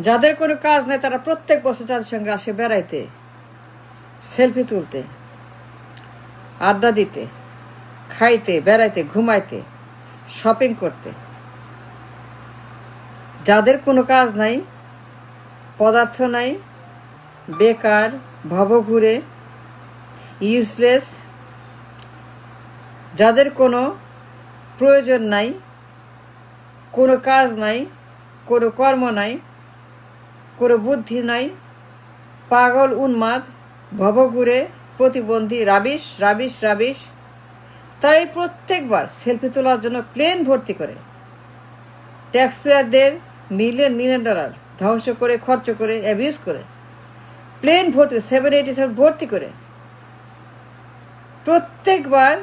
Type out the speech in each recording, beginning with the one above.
যাদের কোনো কাজ নেই তারা প্রত্যেক বছর জাতিসংঘে আসে বেড়াইতে, সেলফি তুলতে, আড্ডা দিতে, খাইতে, বেড়াইতে, ঘুমাইতে, শপিং করতে। যাদের কোনো কাজ নাই, পদার্থ নাই, বেকার, ভবঘুরে, ইউজলেস, যাদের কোনো প্রয়োজন নাই, কোনো কাজ নাই, কোনো কর্ম নাই, কোনো বুদ্ধি নাই, পাগল, উন্মাদ, ভবঘুরে, প্রতিবন্ধী, রাবিশ রাবিশ রাবিশ, তারাই প্রত্যেকবার সেলফি তোলার জন্য প্লেন ভর্তি করে, ট্যাক্স পেয়ারদের মিলিয়ন মিলিয়ন ডলার ধ্বংস করে, খরচ করে, অ্যাবিউজ করে, প্লেন ভর্তি 787 ভর্তি করে প্রত্যেকবার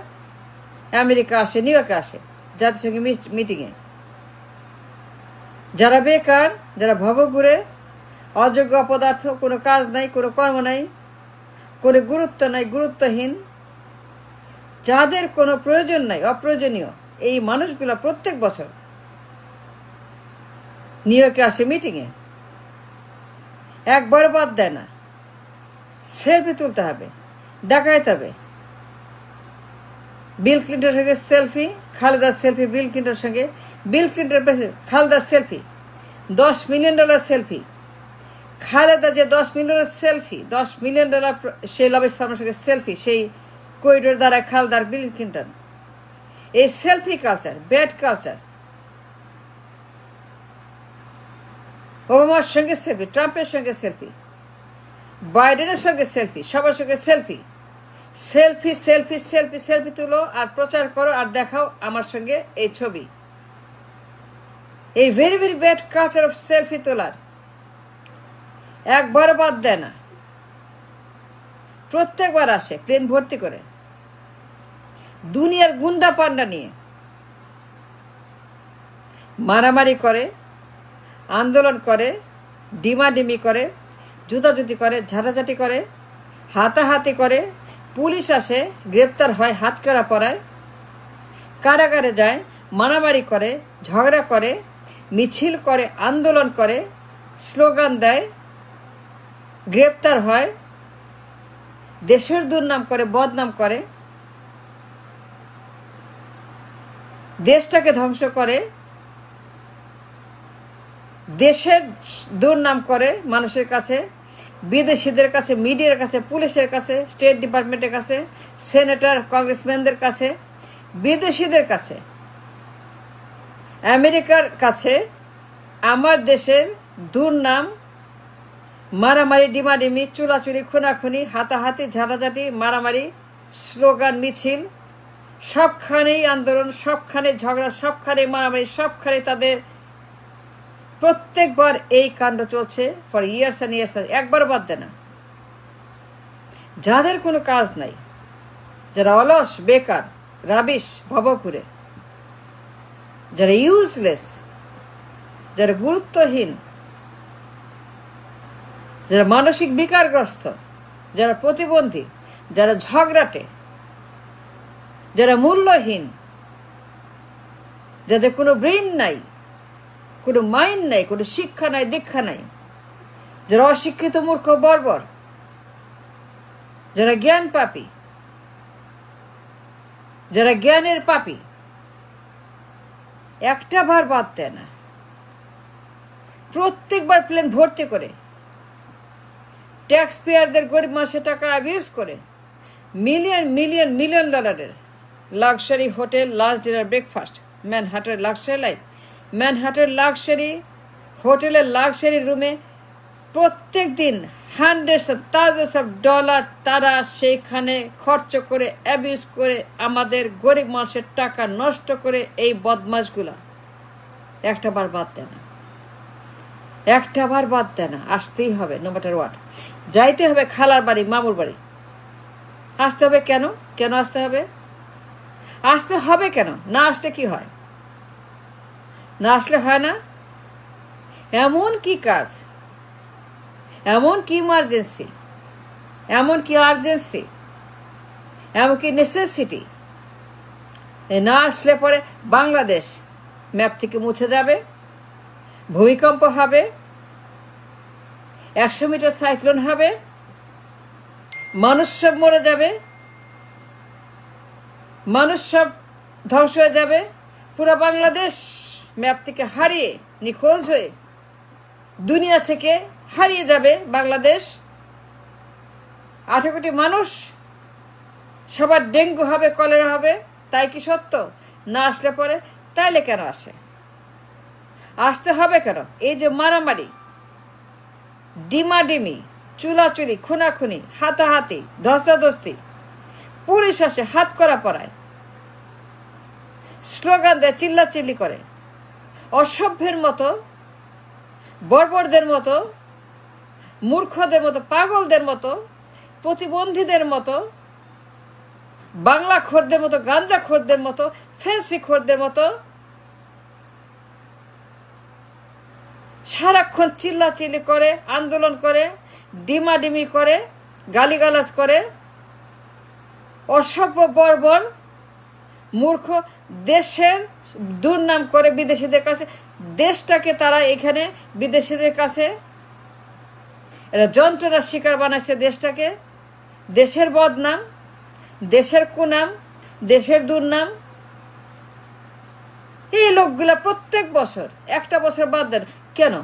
আমেরিকা আসে, নিউ ইয়র্কে আসে জাতিসংঘের মিটিংয়ে। যারা বেকার, যারা ভবঘুরে, অযোগ্য, অপদার্থ, কোনো কাজ নাই, কোনো কর্ম নাই, কোনো গুরুত্ব নাই, গুরুত্বহীন, যাদের কোনো প্রয়োজন নাই, অপ্রয়োজনীয়, এই মানুষগুলা প্রত্যেক বছর নিউ ইয়র্কে আসে মিটিংয়ে। একবার বাদ দেয় না, সেলফি তুলতে হবে, দেখাইতে হবে। বিল ক্লিন্টনের সঙ্গে সেলফি, খালেদার সেলফি বিল ক্লিন্টনের সঙ্গে, বিল ক্লিন্টন খালেদার সেলফি, $10 মিলিয়ন সেলফি, খালেদা যে $10 মিলিয়নের সেলফি, $10 মিলিয়ন সেই লবিস্ট ফার্মের সঙ্গে সেলফি, সেই করিডোর দ্বারা খালেদার বিল ক্লিন্টন। এই সেলফি কালচার, ব্যাড কালচার। ওবামার সঙ্গে সেলফি, ট্রাম্পের সঙ্গে সেলফি, বাইডেনের সঙ্গে সেলফি, সবার সঙ্গে selfie, selfie selfie selfie selfie তুলো আর প্রচার করো আর দেখাও আমার সঙ্গে এই ছবি। এই very very bad culture of selfie তোলার একবার বাদ দেয় না, প্রত্যেকবার আসে প্লেন ভর্তি করে, দুনিয়ার গুন্ডা পান্ডা নিয়ে মারামারি করে, আন্দোলন করে, ডিমাডিমি করে, জুতাজুতি করে, ঝাঁটাঝাঁটি করে, হাতাহাতি করে, পুলিশ আসে, গ্রেপ্তার হয়, হাতকড়া পরায়, কারাগারে যায়, মারামারি করে, ঝগড়া করে, মিছিল করে, আন্দোলন করে, স্লোগান দেয়, গ্রেপ্তার হয়, দেশের দুর্নাম করে, বদনাম করে, দেশটাকে ধ্বংস করে, দেশের দুর্নাম করে মানুষের কাছে, বিদেশিদের কাছে, মিডিয়ার কাছে, পুলিশের কাছে, স্টেট ডিপার্টমেন্টের কাছে, সেনেটর, কংগ্রেসম্যানদের কাছে, বিদেশিদের কাছে, আমেরিকার কাছে আমার দেশের দুর্নাম, মারামারি, ডিমাডিমি, চুলাচুরি, খুনাখুনি, হাতাহাতি, ঝাঁটাঝাঁটি, মারামারি, স্লোগান, মিছিল, সবখানেই আন্দোলন, সবখানে ঝগড়া, সবখানে মারামারি, সবখানে তাদের প্রত্যেকবার এই কাণ্ড চলছে ফর ইয়ার্স অ্যান্ড ইয়ার্স। একবার বাদ দেয় না। যাদের কোনো কাজ নাই, যারা অলস, বেকার, রাবিশ, ভবঘুরে, যারা ইউজলেস, যারা গুরুত্বহীন, যারা মানসিক বিকারগ্রস্ত, যারা প্রতিবন্ধী, যারা ঝগড়াটে, যারা মূল্যহীন, যাদের কোনো ব্রেন নাই, কোনো মাইন্ড নাই, কোনো শিক্ষা নাই, দীক্ষা নাই, যারা অশিক্ষিত, মূর্খ, বর্বর, যারা জ্ঞান পাপী, যারা জ্ঞানের পাপী, একটা বার বাদ দেয় না, প্রত্যেকবার প্লেন ভর্তি করে, ট্যাক্স পেয়ারদের গরিব মানুষের টাকা অ্যাবিউজ করে, মিলিয়ন মিলিয়ন মিলিয়ন ডলারের luxury hotel, lunch, dinner, breakfast, ম্যানহাটনের লাক্সারি লাইফ, ম্যানহাটনের লাক্সারি হোটেলের লাক্সারি রুমে প্রত্যেক দিন hundreds of thousands of dollar তারা সেইখানে খরচ করে, অ্যাবিউজ করে, আমাদের গরিব মানুষের টাকা নষ্ট করে এই বদমাশগুলা একটা বার বাদ দেয় না, একটা বার বাদ দেয় না। আসতেই হবে, নো ম্যাটার হোয়াট। যাইতে হবে খালার বাড়ি, মামুর বাড়ি, আসতে হবে। কেন কেন আসতে হবে? আসতে হবে কেন? না আসলে কি হয়? না আসলে হয় না? এমন কি কাজ, এমন কি ইমার্জেন্সি, এমন কি আর্জেন্সি, এমন কি নেসেসিটি, না আসলে পরে বাংলাদেশ ম্যাপ থেকে মুছে যাবে, ভূমিকম্প হবে, 100 মিটার সাইক্লোন হবে, মানুষ সব মরে যাবে, মানুষ সব ধ্বংস হয়ে যাবে, পুরো বাংলাদেশ ম্যাপ থেকে হারিয়ে নিখোঁজ হয়ে দুনিয়া থেকে হারিয়ে যাবে বাংলাদেশ। 18 কোটি মানুষ সবার ডেঙ্গু হবে, কলেরা হবে। তাই কি সত্য? না আসলে পরে তাইলে কেন আসে? আসতে হবে কেন? এই যে মারামারি, ডিমাডিমি, চুলাচুলি, খুনাখুনি, হাতাহাতি, ধস্তাধস্তি, পুলিশ আসে হাত করা পড়ায়, স্লোগান দেয়, চিল্লাচিল্লি করে, অসভ্যের মতো, বর্বরদের মতো, মূর্খদের মতো, পাগলদের মতো, প্রতিবন্ধীদের মতো, বাংলা খোরদের মতো, গাঞ্জা খোরদের মতো, ফ্যান্সি খোরদের মতো সারাক্ষণ চিল্লাচিল্লি করে, আন্দোলন করে, ডিমাডিমি করে, গালিগালাজ করে, অসভ্য, বর্বর, মূর্খ, দেশের দুর্নাম করে বিদেশিদের কাছে। দেশটাকে তারা এখানে বিদেশিদের কাছে এরা যন্ত্রণার শিকার বানাইছে দেশটাকে। দেশের বদনাম, দেশের কুনাম, দেশের দুর্নাম। এই লোকগুলা প্রত্যেক বছর, একটা বছর বাদ দেন, কেন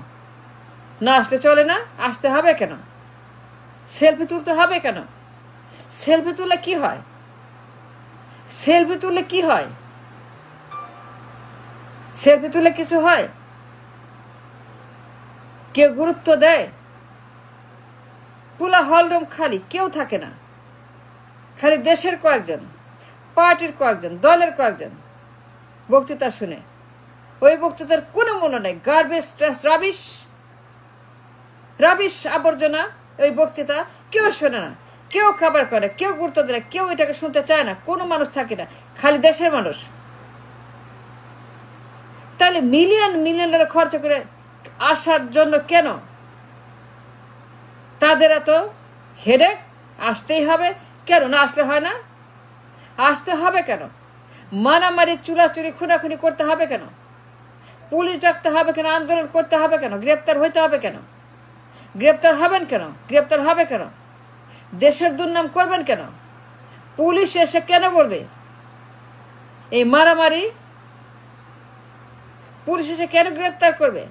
না আসলে চলে না? আসতে হবে কেন? সেলফি তুলতে হবে কেন? সেলফি তুলে কি হয়? সেলফি তুলে কি হয়? সেলফি তুলে কিছু হয়? কেউ গুরুত্ব দেয়? পুলা হলরুম খালি, কেউ থাকে না, খালি দেশের কয়েকজন, পার্টির কয়েকজন, দলের কয়েকজন বক্তৃতা শুনে। ওই বক্তৃতার কোনো মূল্য নেই, গার্বেজ, স্ট্রেস, রাবিশ, রাবিশ, আবর্জনা। ওই বক্তৃতা কেউ শোনে না, কেউ খাবার করে, কেউ গুরুত্ব দেয় না, কেউ এটাকে শুনতে চায় না, কোনো মানুষ থাকে না, খালি দেশের মানুষ। তাহলে মিলিয়ন মিলিয়ন ডলার খরচ করে আসার জন্য কেন তাদের এত হেডেক? আসতেই হবে কেন? না আসলে হয় না? আসতে হবে কেন? মারামারি, চুলাচুরি, খুনাখুনি করতে হবে কেন? পুলিশ ডাকতে হবে কেন? আন্দোলন করতে হবে কেন? গ্রেপ্তার হইতে হবে কেন? গ্রেপ্তার হবেন কেন? গ্রেপ্তার হবে কেন? দেশের দুর্নাম করবেন কেন? পুলিশ এসে কেন বলবে এই মারামারি? পুলিশ এসে কেন গ্রেপ্তার করবে?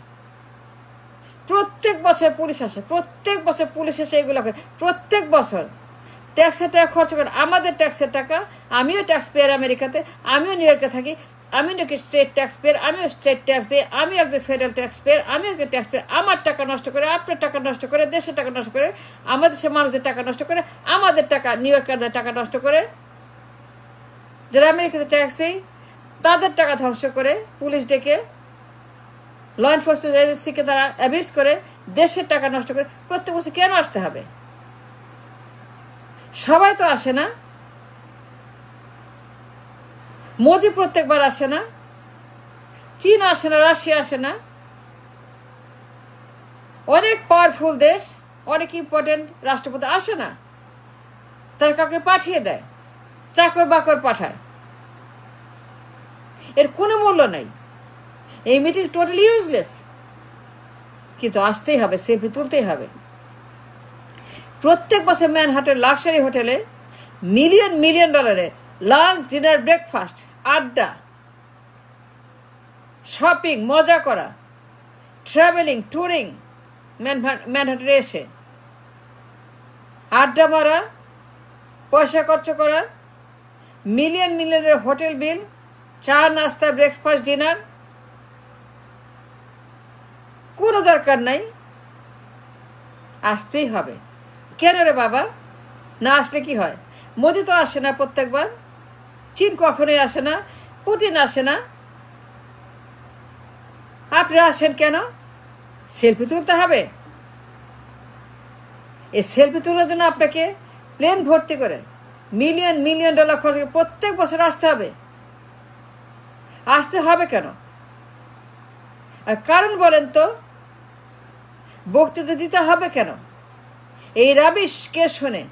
প্রত্যেক বছর পুলিশ আসে, প্রত্যেক বছর পুলিশ এসে এগুলো করে, প্রত্যেক বছর ট্যাক্সের টাকা খরচ করে, আমাদের ট্যাক্সের টাকা। আমিও ট্যাক্স পেয়ার আমেরিকাতে, আমিও নিউ ইয়র্কে থাকি, আমি নাকি স্টেট ট্যাক্স পেয়ার, আমিও স্টেট ট্যাক্স দিই, আমি একজন ফেডারেল ট্যাক্স পেয়ার, আমি একজন ট্যাক্স পেয়ার। আমার টাকা নষ্ট করে, আপনার টাকা নষ্ট করে, দেশের টাকা নষ্ট করে, আমাদের দেশের মানুষের টাকা নষ্ট করে, আমাদের টাকা, নিউ ইয়র্কারদের টাকা নষ্ট করে, যারা আমেরিকাতে ট্যাক্স দিই তাদের টাকা ধ্বংস করে, পুলিশ ডেকে, ল এনফোর্সমেন্ট এজেন্সিকে তারা অ্যাবিউজ করে, দেশের টাকা নষ্ট করে। প্রত্যেক বছর কেন আসতে হবে? সবাই তো আসে না, মোদি প্রত্যেকবার আসে না, চীন আসে না, রাশিয়া আসে না, অনেক পাওয়ারফুল দেশ, অনেক ইম্পর্টেন্ট রাষ্ট্রপতি আসে না, তার কাউকে পাঠিয়ে দেয়, চাকর বাকর পাঠায়। এর কোনো মূল্য নাই, এই মিটিং টোটালি ইউজলেস। কিন্তু আসতেই হবে, সেলফি তুলতেই হবে। প্রত্যেক বছর ম্যানহাটের লাক্সারি হোটেলে মিলিয়ন মিলিয়ন ডলারের লাঞ্চ, ডিনার, ব্রেকফাস্ট, আড্ডা, শপিং, মজা করা, ট্রাভেলিং, ট্যুরিং, ম্যানহাটনে এসে আড্ডা মারা, পয়সা খরচ করা, মিলিয়ন মিলিয়নের হোটেল বিল, চা, নাস্তা, ব্রেকফাস্ট, ডিনার, কোনো দরকার নাই। আসতেই হবে কেন রে বাবা? না আসলে কি হয়? মোদি তো আসে না প্রত্যেকবার, চীন কখনোই আসে না, পুতিন আসে না, আপনি আসেন কেন? সেলফি তুলতে হবে। এই সেলফি তোলার জন্য আপনাকে প্লেন ভর্তি করে মিলিয়ন মিলিয়ন ডলার খরচ করে প্রত্যেক বছর আসতে হবে। আসতে হবে কেন? আর কারণ বলেন তো, বক্তৃতা দিতে হবে কেন? এই রাবিশ কে শোনে?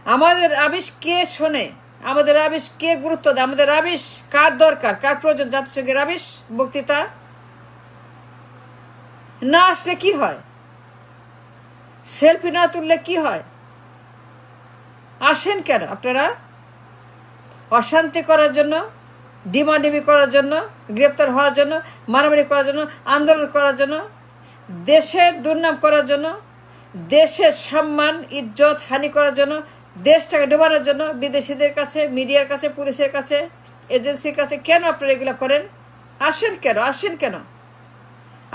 আমাদের রাবিশ কে শোনে? আমাদের রাবিশ কে গুরুত্ব দেয়? আমাদের রাবিশ কার দরকার, কার প্রয়োজন? জাতিসংঘের রাবিশ বক্তৃতা না আসলে কি হয়? সেলফি না তুললে কি হয়? আসেন কেন আপনারা? অশান্তি করার জন্য, ডিমাডিমি করার জন্য, গ্রেপ্তার হওয়ার জন্য, মারামারি করার জন্য, আন্দোলন করার জন্য, দেশের দুর্নাম করার জন্য, দেশের সম্মান ইজ্জত হানি করার জন্য, দেশটাকে ডোবানোর জন্য বিদেশিদের কাছে, মিডিয়ার কাছে, পুলিশের কাছে, এজেন্সির কাছে কেন আপনারা এগুলো করেন? আসেন কেন? আসেন কেন?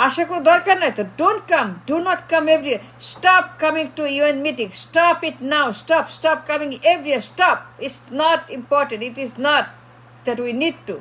আসার কোনো দরকার নাই তো। Don't come, do not come every. Stop coming to UN meeting, stop it now, stop coming every, stop. It's not important, it is not that we need two